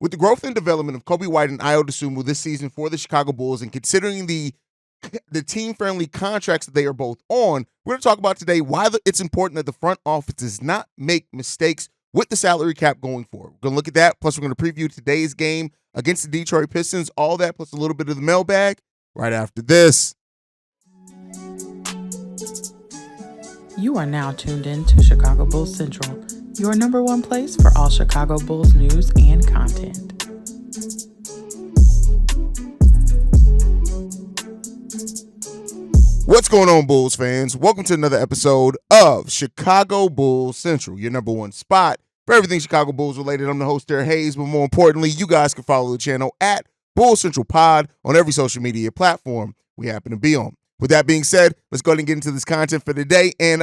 With the growth and development of Coby White and Ayo Dosunmu this season for the Chicago Bulls, and considering the team-friendly contracts that they are both on, we're going to talk about today why it's important that the front office does not make mistakes with the salary cap going forward. We're going to look at that, plus we're going to preview today's game against the Detroit Pistons, all that plus a little bit of the mailbag right after this. You are now tuned in to Chicago Bulls Central, your number one place for all Chicago Bulls news and content. What's going on, Bulls fans? Welcome to another episode of Chicago Bulls Central, your number one spot for everything Chicago Bulls related. I'm the host there, Haize, but more importantly, you guys can follow the channel at Bulls Central Pod on every social media platform we happen to be on. With that being said, let's go ahead and get into this content for today. And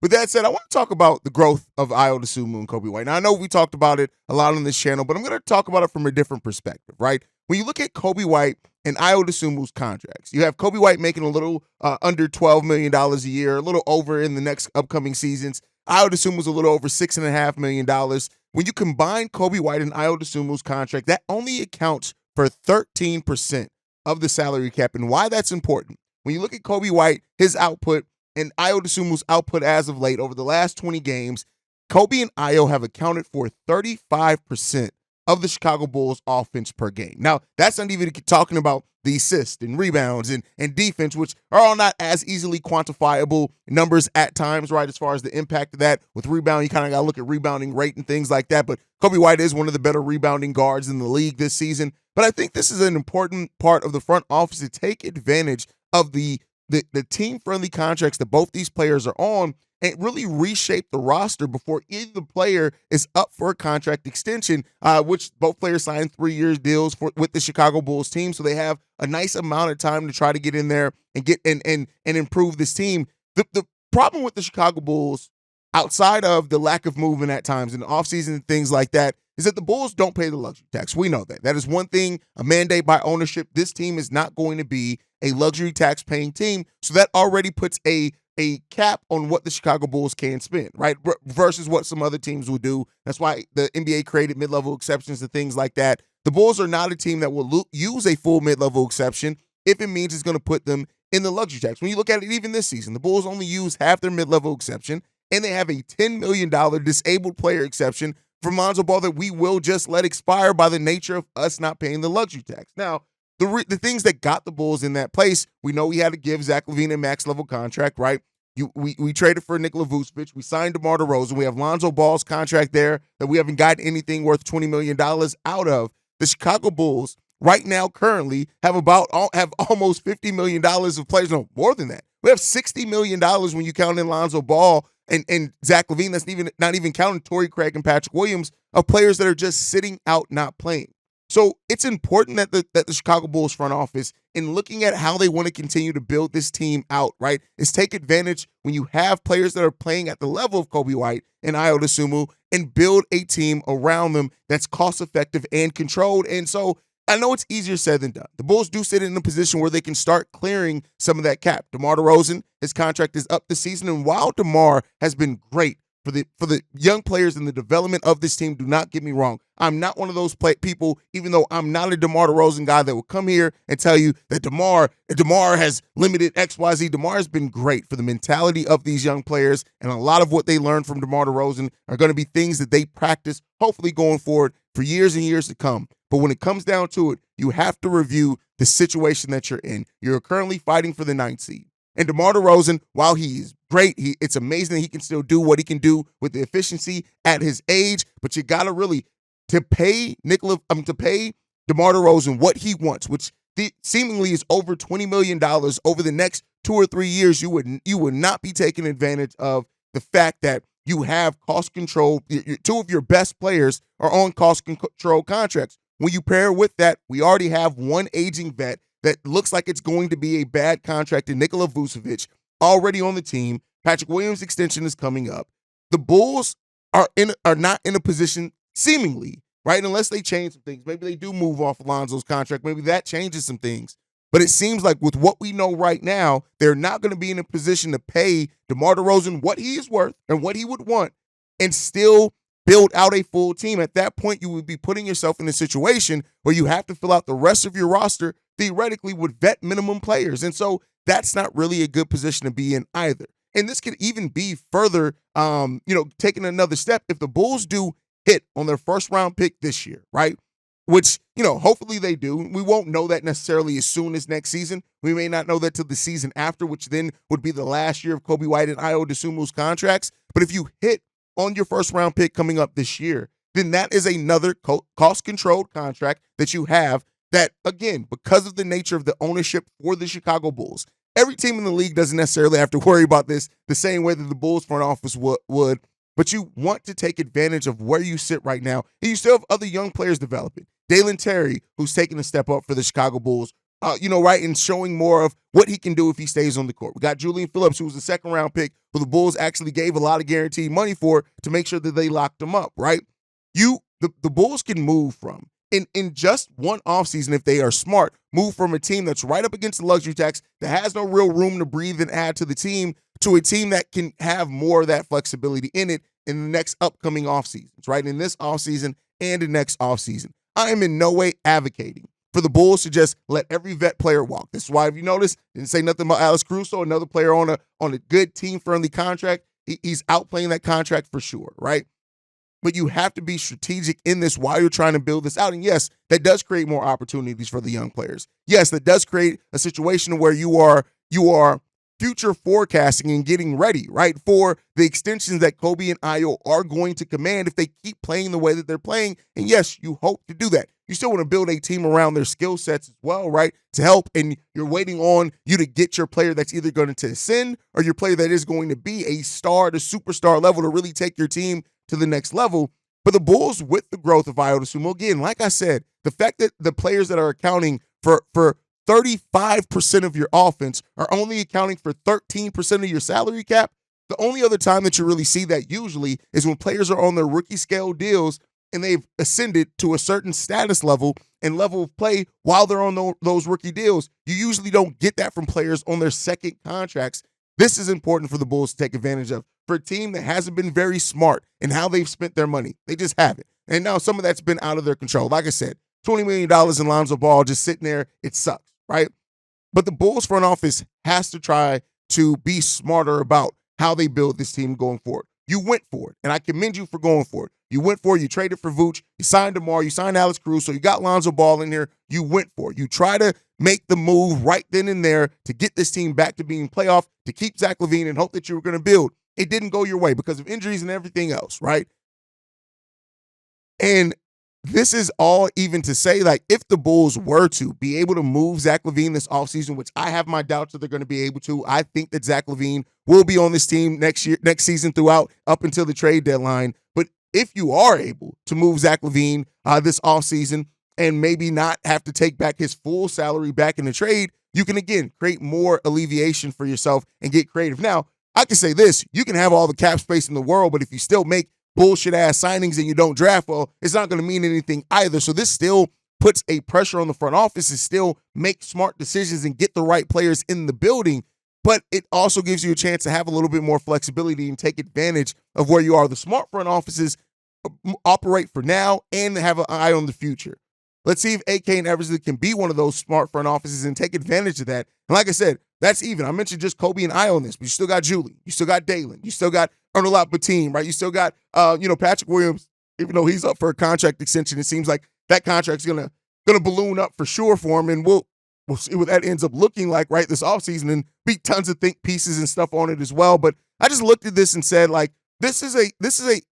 with that said, I want to talk about the growth of Ayo Dosunmu and Coby White. Now, I know we talked about it a lot on this channel, but I'm going to talk about it from a different perspective, right? When you look at Coby White and Ayo Dosunmu's contracts, you have Coby White making a little under $12 million a year, a little over in the next upcoming seasons. Ayo Dosunmu's a little over $6.5 million. When you combine Coby White and Ayo Dosunmu's contract, that only accounts for 13% of the salary cap. And why that's important: when you look at Coby White, his output, and Ayo Dosunmu's output as of late over the last 20 games, Coby and Ayo have accounted for 35% of the Chicago Bulls offense per game. Now, that's not even talking about the assists and rebounds and defense, which are all not as easily quantifiable numbers at times, right, as far as the impact of that. With rebound, you kind of got to look at rebounding rate and things like that, but Coby White is one of the better rebounding guards in the league this season. But I think this is an important part of the front office to take advantage of the team-friendly contracts that both these players are on and really reshape the roster before either player is up for a contract extension, which both players signed 3-year deals with the Chicago Bulls team, so they have a nice amount of time to try to get in there and get and improve this team. The problem with the Chicago Bulls, outside of the lack of movement at times in the offseason and things like that, is that the Bulls don't pay the luxury tax. We know that. That is one thing, a mandate by ownership. This team is not going to be a luxury tax-paying team, so that already puts a cap on what the Chicago Bulls can spend, right, versus what some other teams will do. That's why the NBA created mid-level exceptions and things like that. The Bulls are not a team that will use a full mid-level exception if it means it's going to put them in the luxury tax. When you look at it, even this season, the Bulls only use half their mid-level exception, and they have a $10 million disabled player exception from Lonzo Ball that we will just let expire by the nature of us not paying the luxury tax. Now, the things that got the Bulls in that place, we know we had to give Zach LaVine a max-level contract, right? We traded for Nikola Vucevic. We signed DeMar DeRozan. We have Lonzo Ball's contract there that we haven't gotten anything worth $20 million out of. The Chicago Bulls right now currently have almost $50 million of players. No, more than that. We have $60 million when you count in Lonzo Ball and Zach LaVine. That's not even counting Torrey Craig and Patrick Williams, of players that are just sitting out not playing. So it's important that the Chicago Bulls front office, in looking at how they want to continue to build this team out, right, is take advantage when you have players that are playing at the level of Coby White and Ayo Dosunmu and build a team around them that's cost-effective and controlled. And so I know it's easier said than done. The Bulls do sit in a position where they can start clearing some of that cap. DeMar DeRozan, his contract is up this season, and while DeMar has been great for the young players in the development of this team, do not get me wrong, I'm not one of those people, even though I'm not a DeMar DeRozan guy that will come here and tell you that DeMar has limited XYZ. DeMar has been great for the mentality of these young players, and a lot of what they learned from DeMar DeRozan are going to be things that they practice, hopefully going forward for years and years to come. But when it comes down to it, you have to review the situation that you're in. You're currently fighting for the 9th seed. And DeMar DeRozan, while he is great, it's amazing that he can still do what he can do with the efficiency at his age, but you got to really to pay DeMar DeRozan what he wants, which seemingly is over $20 million over the next 2 or 3 years. You would not be taking advantage of the fact that you have cost control. Two of your best players are on cost control contracts. When you pair with that, we already have one aging vet that looks like it's going to be a bad contract in Nikola Vucevic already on the team. Patrick Williams' extension is coming up. The Bulls are not in a position, seemingly, right, unless they change some things. Maybe they do move off Alonzo's contract. Maybe that changes some things. But it seems like with what we know right now, they're not going to be in a position to pay DeMar DeRozan what he is worth and what he would want and still build out a full team. At that point, you would be putting yourself in a situation where you have to fill out the rest of your roster theoretically with vet minimum players. And so that's not really a good position to be in either. And this could even be further, taking another step if the Bulls do hit on their first round pick this year, right? Which, hopefully they do. We won't know that necessarily as soon as next season. We may not know that till the season after, which then would be the last year of Coby White and Ayo Dosunmu's contracts. But if you hit on your first round pick coming up this year, then that is another cost-controlled contract that you have that, again, because of the nature of the ownership for the Chicago Bulls, every team in the league doesn't necessarily have to worry about this the same way that the Bulls front office would. But you want to take advantage of where you sit right now. And you still have other young players developing. Dalen Terry, who's taking a step up for the Chicago Bulls, and showing more of what he can do if he stays on the court. We got Julian Phillips, who was a second-round pick, who the Bulls actually gave a lot of guaranteed money for to make sure that they locked him up, right? The Bulls can move from, in just one offseason, if they are smart, move from a team that's right up against the luxury tax, that has no real room to breathe and add to the team, to a team that can have more of that flexibility in it in the next upcoming offseasons, right? In this offseason and the next offseason. I am in no way advocating for the Bulls to just let every vet player walk. This is why, if you notice, didn't say nothing about Alex Caruso, another player on a good team-friendly contract. He's outplaying that contract for sure, right? But you have to be strategic in this while you're trying to build this out. And yes, that does create more opportunities for the young players. Yes, that does create a situation where you are future forecasting and getting ready, right, for the extensions that Coby and Ayo are going to command if they keep playing the way that they're playing. And yes, you hope to do that. You still want to build a team around their skill sets as well, right, to help. And you're waiting on you to get your player that's either going to ascend or your player that is going to be a star to superstar level to really take your team to the next level. But the Bulls, with the growth of Ayo Dosunmu, again, like I said, the fact that the players that are accounting for 35% of your offense are only accounting for 13% of your salary cap. The only other time that you really see that usually is when players are on their rookie scale deals and they've ascended to a certain status level and level of play while they're on those rookie deals. You usually don't get that from players on their second contracts. This is important for the Bulls to take advantage of. For a team that hasn't been very smart in how they've spent their money. They just haven't. And now some of that's been out of their control. Like I said, $20 million in Lonzo Ball just sitting there, it sucks, right? But the Bulls front office has to try to be smarter about how they build this team going forward. You went for it, and I commend you for going for it. You went for it. You traded for Vooch. You signed DeMar. You signed Alex Caruso. You got Lonzo Ball in here. You went for it. You try to make the move right then and there to get this team back to being playoff, to keep Zach LaVine and hope that you were going to build. It didn't go your way because of injuries and everything else, right? And this is all even to say, like, if the Bulls were to be able to move Zach LaVine this offseason, which I have my doubts that they're going to be able to, I think that Zach LaVine will be on this team next season throughout up until the trade deadline. But if you are able to move Zach LaVine this offseason and maybe not have to take back his full salary back in the trade, you can, again, create more alleviation for yourself and get creative. Now, I can say this, you can have all the cap space in the world, but if you still make bullshit-ass signings and you don't draft well, it's not going to mean anything either. So this still puts a pressure on the front office to still make smart decisions and get the right players in the building, but it also gives you a chance to have a little bit more flexibility and take advantage of where you are. The smart front offices operate for now and have an eye on the future. Let's see if AK and Eversley can be one of those smart front offices and take advantage of that. And like I said, that's even. I mentioned just Coby and Ayo on this, but you still got Julie. You still got Dalen. You still got Ernolot Batum, right? You still got, Patrick Williams, even though he's up for a contract extension. It seems like that contract's gonna balloon up for sure for him, and we'll see what that ends up looking like, right, this offseason, and be tons of think pieces and stuff on it as well. But I just looked at this and said, like, this is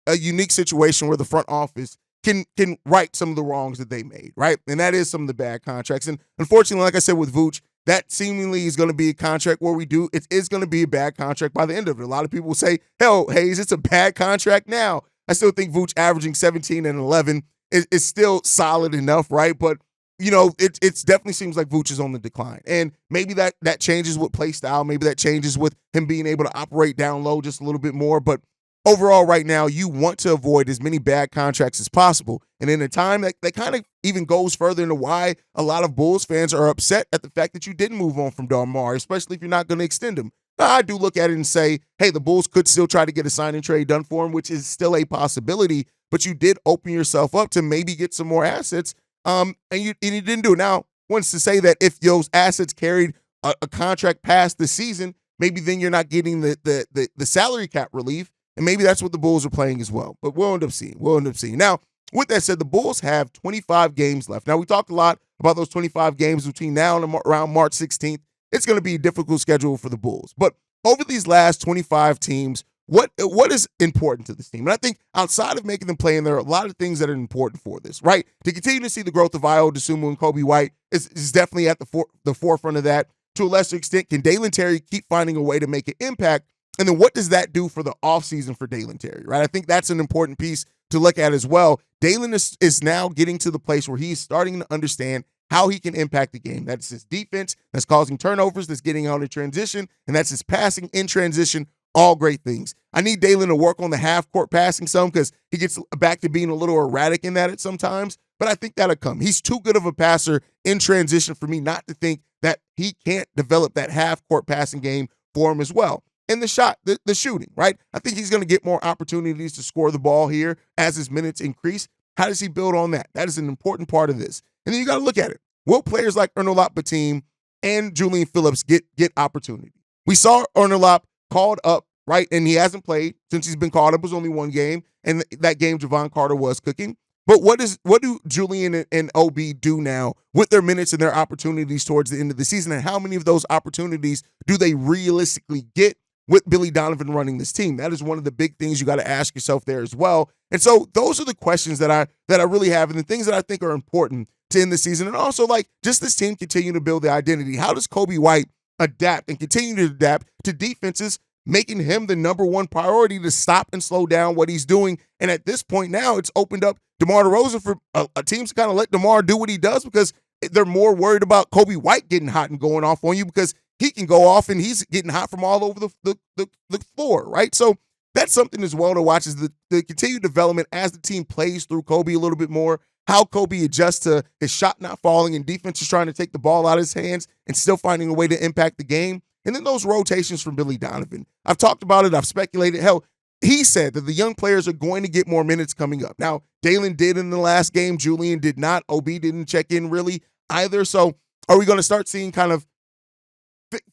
a unique situation where the front office can right some of the wrongs that they made, right? And that is some of the bad contracts. And unfortunately, like I said, with Vooch, that seemingly is going to be a contract where it is going to be a bad contract by the end of it. A lot of people will say, hell, Haize, it's a bad contract now. I still think Vooch averaging 17 and 11 is still solid enough, right? But, it definitely seems like Vooch is on the decline. And maybe that changes with play style. Maybe that changes with him being able to operate down low just a little bit more. But overall, right now, you want to avoid as many bad contracts as possible. And in a time that kind of even goes further into why a lot of Bulls fans are upset at the fact that you didn't move on from DeMar, especially if you're not going to extend him. Now, I do look at it and say, hey, the Bulls could still try to get a sign and trade done for him, which is still a possibility. but you did open yourself up to maybe get some more assets. And you didn't do it. Now, once to say that if those assets carried a contract past the season, maybe then you're not getting the salary cap relief, and maybe that's what the Bulls are playing as well. But we'll end up seeing. Now, with that said, the Bulls have 25 games left. Now, we talked a lot about those 25 games between now and around March 16th. It's going to be a difficult schedule for the Bulls. But over these last 25 teams, what is important to this team? And I think outside of making them play, and there are a lot of things that are important for this, right? To continue to see the growth of Ayo Dosunmu and Coby White is definitely at the forefront of that. To a lesser extent, can Dalen Terry keep finding a way to make an impact? And then what does that do for the offseason for Dalen Terry, right? I think that's an important piece to look at as well. Dalen is now getting to the place where he's starting to understand how he can impact the game. That's his defense, that's causing turnovers, that's getting out in transition, and that's his passing in transition. All great things. I need Dalen to work on the half-court passing some because he gets back to being a little erratic in that at sometimes, but I think that'll come. He's too good of a passer in transition for me not to think that he can't develop that half-court passing game for him as well. And the shot, the shooting, right? I think he's going to get more opportunities to score the ball here as his minutes increase. How does he build on that? That is an important part of this. And then you got to look at it. Will players like Onuralp Batim and Julian Phillips get opportunity? We saw Onuralp called up, right? And he hasn't played since he's been called up. It was only one game. And that game, Javon Carter was cooking. But what do Julian and OB do now with their minutes and their opportunities towards the end of the season? And how many of those opportunities do they realistically get with Billy Donovan running this team? That is one of the big things you got to ask yourself there as well. And so those are the questions that I really have, and the things that I think are important to end the season. And also, like, just this team continue to build the identity. How does Coby White adapt and continue to adapt to defenses, making him the number one priority to stop and slow down what he's doing? And at this point now, it's opened up DeMar DeRozan for a team to kind of let DeMar do what he does, because they're more worried about Coby White getting hot and going off on you, because he can go off and he's getting hot from all over the floor, right? So that's something as well to watch, is the continued development as the team plays through Coby a little bit more, how Coby adjusts to his shot not falling and defense is trying to take the ball out of his hands and still finding a way to impact the game. And then those rotations from Billy Donovan. I've talked about it. I've speculated. Hell, he said that the young players are going to get more minutes coming up. Now, Dalen did in the last game. Julian did not. OB didn't check in really either. So are we going to start seeing kind of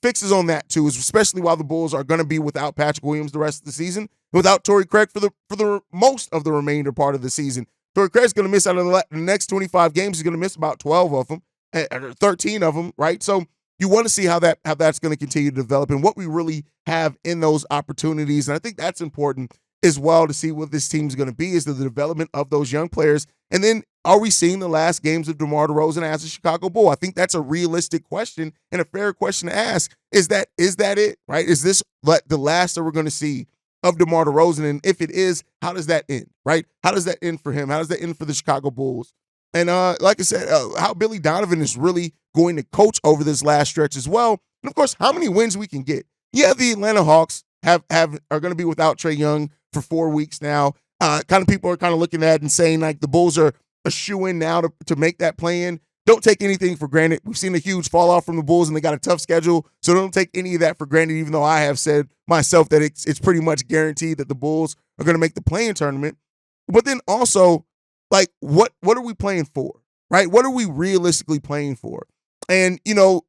fixes on that too, especially while the Bulls are going to be without Patrick Williams the rest of the season, without Torrey Craig for the most of the remainder part of the season? Torrey Craig's going to miss out of the next 25 games. He's going to miss about 12 of them, 13 of them, right? So you want to see how that's going to continue to develop and what we really have in those opportunities. And I think that's important as well to see what this team is going to be, is the development of those young players. And then are we seeing the last games of DeMar DeRozan as a Chicago Bull? I think that's a realistic question and a fair question to ask. Is that it, right? Is this the last that we're going to see of DeMar DeRozan? And if it is, how does that end, right? How does that end for him? How does that end for the Chicago Bulls? And like I said, how Billy Donovan is really going to coach over this last stretch as well. And of course, how many wins we can get. Yeah, the Atlanta Hawks are going to be without Trae Young for 4 weeks now. People are kind of looking at it and saying like the Bulls are a shoe-in now to make that play-in. Don't take anything for granted. We've seen a huge fall off from the Bulls, and they got a tough schedule, so don't take any of that for granted, even though I have said myself that it's pretty much guaranteed that the Bulls are going to make the play-in tournament. But then also, like, what are we playing for, right? What are we realistically playing for? And, you know,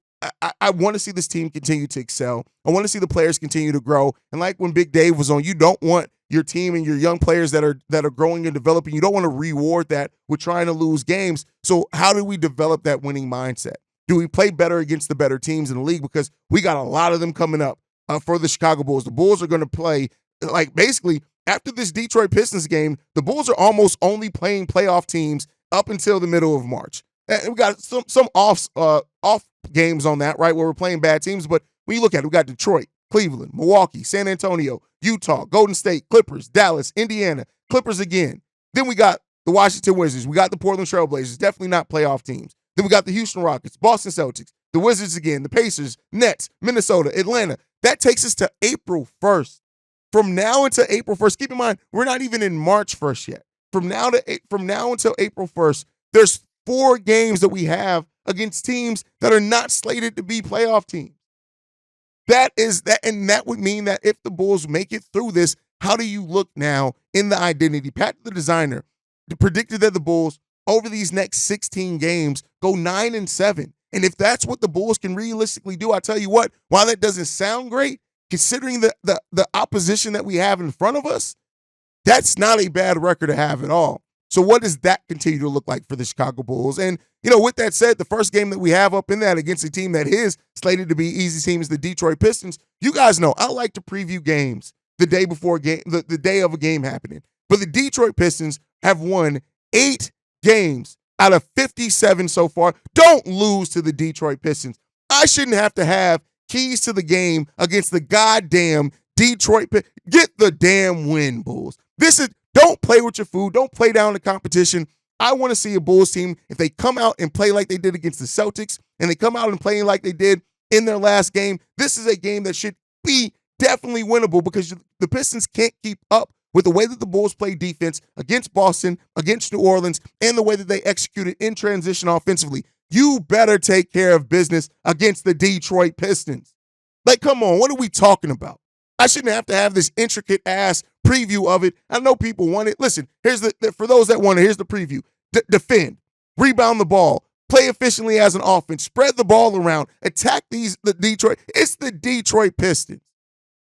I want to see this team continue to excel. I want to see the players continue to grow. And like when Big Dave was on, you don't want your team and your young players that are growing and developing, you don't want to reward that with trying to lose games. So how do we develop that winning mindset? Do we play better against the better teams in the league? Because we got a lot of them coming up for the Chicago Bulls. The Bulls are going to play, like, basically after this Detroit Pistons game, the Bulls are almost only playing playoff teams up until the middle of March. And we got some off games on that, right, where we're playing bad teams. But when you look at it, we got Detroit, Cleveland, Milwaukee, San Antonio, Utah, Golden State, Clippers, Dallas, Indiana, Clippers again. Then we got the Washington Wizards. We got the Portland Trail Blazers, definitely not playoff teams. Then we got the Houston Rockets, Boston Celtics, the Wizards again, the Pacers, Nets, Minnesota, Atlanta. That takes us to April 1st. From now until April 1st, keep in mind, we're not even in March 1st yet. From now until April 1st, there's 4 games that we have against teams that are not slated to be playoff teams. And that would mean that if the Bulls make it through this, How do you look now in the identity? Pat, the designer, predicted that the Bulls over these next 16 games go 9-7. And if that's what the Bulls can realistically do, I tell you what, while that doesn't sound great, considering the opposition that we have in front of us, that's not a bad record to have at all. So what does that continue to look like for the Chicago Bulls? And, with that said, the first game that we have up in that against a team that is slated to be easy team is the Detroit Pistons. You guys know I like to preview games the day before game, the day of a game happening. But the Detroit Pistons have won 8 games out of 57 so far. Don't lose to the Detroit Pistons. I shouldn't have to have keys to the game against the goddamn Detroit Pistons. Get the damn win, Bulls. Don't play with your food. Don't play down the competition. I want to see a Bulls team, if they come out and play like they did against the Celtics, and they come out and play like they did in their last game, this is a game that should be definitely winnable because the Pistons can't keep up with the way that the Bulls play defense against Boston, against New Orleans, and the way that they executed in transition offensively. You better take care of business against the Detroit Pistons. Like, come on, what are we talking about? I shouldn't have to have this intricate ass preview of it. I know people want it. Listen, for those that want it, here's the preview. Defend, rebound the ball, play efficiently as an offense, spread the ball around, attack the Detroit. It's the Detroit Pistons.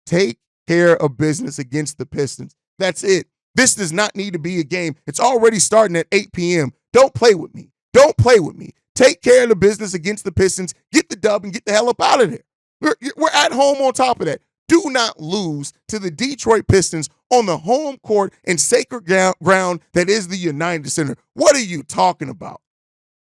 Take care of business against the Pistons. That's it. This does not need to be a game. It's already starting at 8 p.m. Don't play with me. Don't play with me. Take care of the business against the Pistons. Get the dub and get the hell up out of there. We're at home on top of that. Do not lose to the Detroit Pistons on the home court and sacred ground that is the United Center. What are you talking about?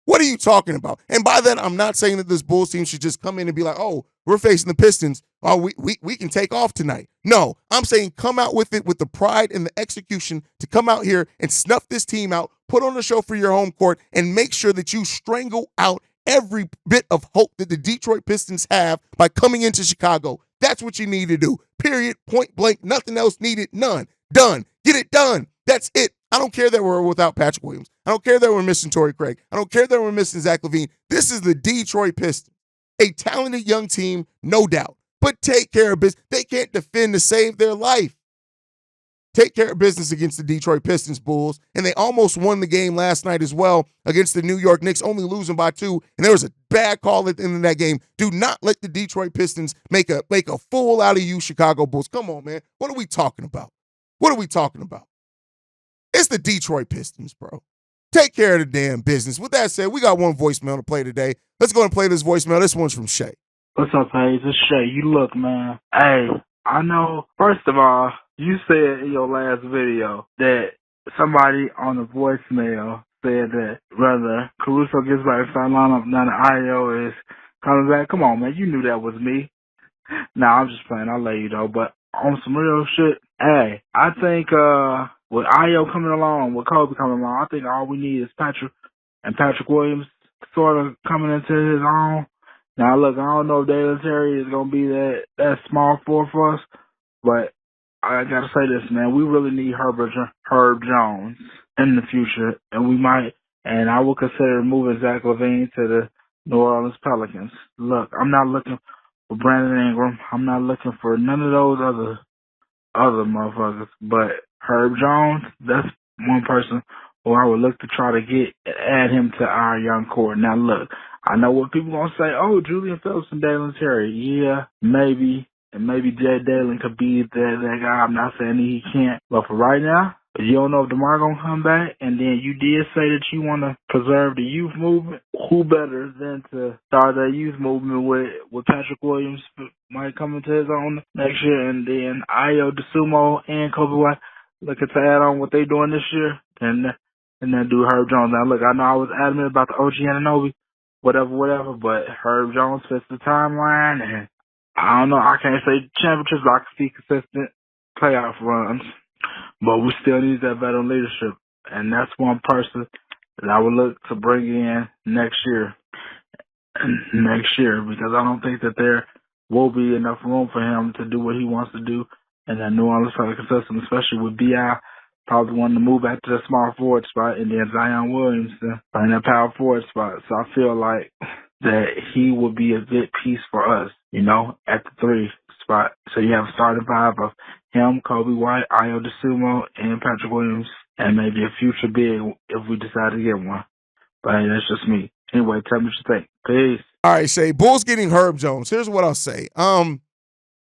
What are you talking about? And by that, I'm not saying that this Bulls team should just come in and be like, oh, we're facing the Pistons. Oh, we can take off tonight. No, I'm saying come out with it with the pride and the execution to come out here and snuff this team out, put on a show for your home court, and make sure that you strangle out every bit of hope that the Detroit Pistons have by coming into Chicago. That's what you need to do. Period. Point blank. Nothing else needed. None. Done. Get it done. That's it. I don't care that we're without Patrick Williams. I don't care that we're missing Torrey Craig. I don't care that we're missing Zach LaVine. This is the Detroit Pistons. A talented young team, no doubt. But take care of business. They can't defend to save their life. Take care of business against the Detroit Pistons, Bulls. And they almost won the game last night as well against the New York Knicks, only losing by 2. And there was a bad call at the end of that game. Do not let the Detroit Pistons make a fool out of you, Chicago Bulls. Come on, man. What are we talking about? What are we talking about? It's the Detroit Pistons, bro. Take care of the damn business. With that said, we got one voicemail to play today. Let's go and play this voicemail. This one's from Shay. What's up, Haize? It's Shay. You look, man. Hey, I know, first of all, you said in your last video that somebody on the voicemail said that whether Caruso gets back to start lineup, now the Ayo is coming back. Come on, man. You knew that was me. Nah, I'm just playing. I'll let you know. But on some real shit, hey, I think with Ayo coming along, with Coby coming along, I think all we need is Patrick Williams sort of coming into his own. Now, look, I don't know if Dalen Terry is going to be that small forward for us, but I got to say this, man. We really need Herb Jones in the future, and I will consider moving Zach LaVine to the New Orleans Pelicans. Look, I'm not looking for Brandon Ingram. I'm not looking for none of those other motherfuckers, but Herb Jones, that's one person who I would look to try to add him to our young core. Now, look, I know what people going to say, oh, Julian Phillips and Dalen Terry. Yeah, maybe. And maybe Jay Dalen could be that guy. I'm not saying he can't. But for right now, you don't know if DeMar going to come back. And then you did say that you want to preserve the youth movement. Who better than to start that youth movement with Patrick Williams might come into his own next year. And then Ayo Dosunmu and Coby White looking to add on what they doing this year. And then do Herb Jones. Now, look, I know I was adamant about the OG Anunoby, whatever, but Herb Jones fits the timeline, and I don't know, I can't say championships, but I can see consistent playoff runs, but we still need that veteran leadership, and that's one person that I would look to bring in next year, because I don't think that there will be enough room for him to do what he wants to do in that New Orleans Pelicans system, especially with B.I. probably wanting to move back to the small forward spot, and then Zion Williamson in that power forward spot. So I feel like that he would be a good piece for us, at the 3 spot. So you have a starting 5 of him, Coby White, Ayo Dosunmu, and Patrick Williams, and maybe a future big if we decide to get one. But hey, that's just me. Anyway, tell me what you think. Peace. All right, Shay. Bulls getting Herb Jones. Here's what I'll say.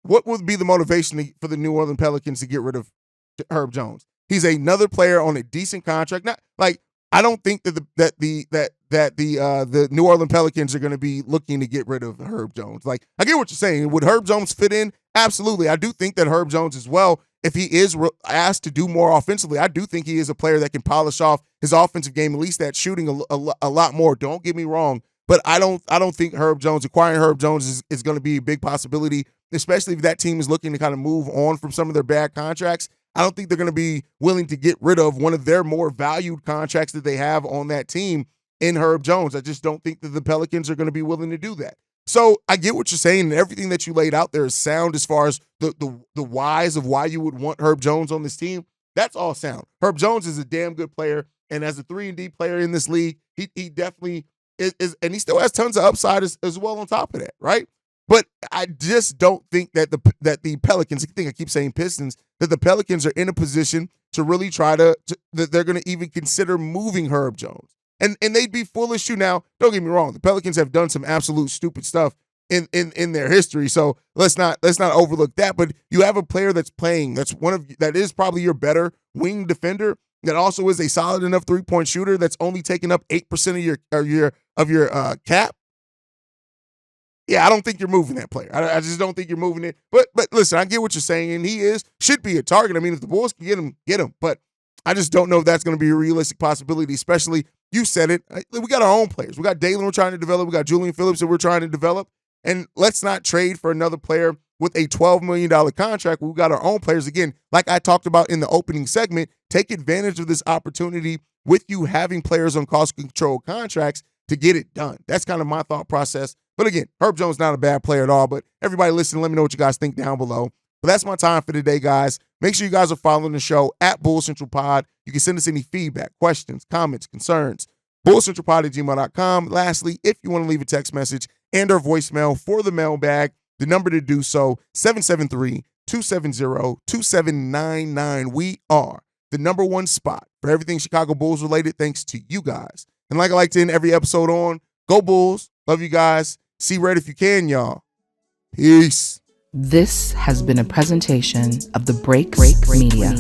What would be the motivation for the New Orleans Pelicans to get rid of Herb Jones? He's another player on a decent contract. Not like I don't think that the New Orleans Pelicans are going to be looking to get rid of Herb Jones. Like, I get what you're saying. Would Herb Jones fit in? Absolutely. I do think that Herb Jones as well, if he is asked to do more offensively, I do think he is a player that can polish off his offensive game, at least that shooting a lot more. Don't get me wrong. But I don't think acquiring Herb Jones is going to be a big possibility, especially if that team is looking to kind of move on from some of their bad contracts. I don't think they're going to be willing to get rid of one of their more valued contracts that they have on that team in Herb Jones. I just don't think that the Pelicans are going to be willing to do that. So I get what you're saying, and everything that you laid out there is sound as far as the whys of why you would want Herb Jones on this team. That's all sound. Herb Jones is a damn good player, and as a 3-and-D player in this league, he definitely is, and he still has tons of upside as well on top of that, right? But I just don't think that the Pelicans, I think I keep saying Pistons, that the Pelicans are in a position to really try that they're going to even consider moving Herb Jones. And they'd be foolish to. Now, don't get me wrong, the Pelicans have done some absolute stupid stuff in their history, so let's not overlook that. But you have a player that's playing, that is probably your better wing defender, that also is a solid enough 3-point shooter that's only taking up 8% of your cap. Yeah, I don't think you're moving that player. I just don't think you're moving it. But listen, I get what you're saying, and he should be a target. I mean, if the Bulls can get him. But I just don't know if that's going to be a realistic possibility, especially, you said it, we got our own players. We got Dalen we're trying to develop. We got Julian Phillips that we're trying to develop. And let's not trade for another player with a $12 million contract. We've got our own players. Again, like I talked about in the opening segment, take advantage of this opportunity with you having players on cost-control contracts to get it done. That's kind of my thought process. But again, Herb Jones not a bad player at all. But everybody listen, let me know what you guys think down below. But that's my time for today, guys. Make sure you guys are following the show at Bull Central Pod. You can send us any feedback, questions, comments, concerns. BullCentralPod@gmail.com. Lastly, if you want to leave a text message and or voicemail for the mailbag, the number to do so, 773-270-2799. We are the #1 spot for everything Chicago Bulls related, thanks to you guys. And like I like to end every episode on, go Bulls. Love you guys. See red if you can, y'all. Peace. This has been a presentation of the Break Media.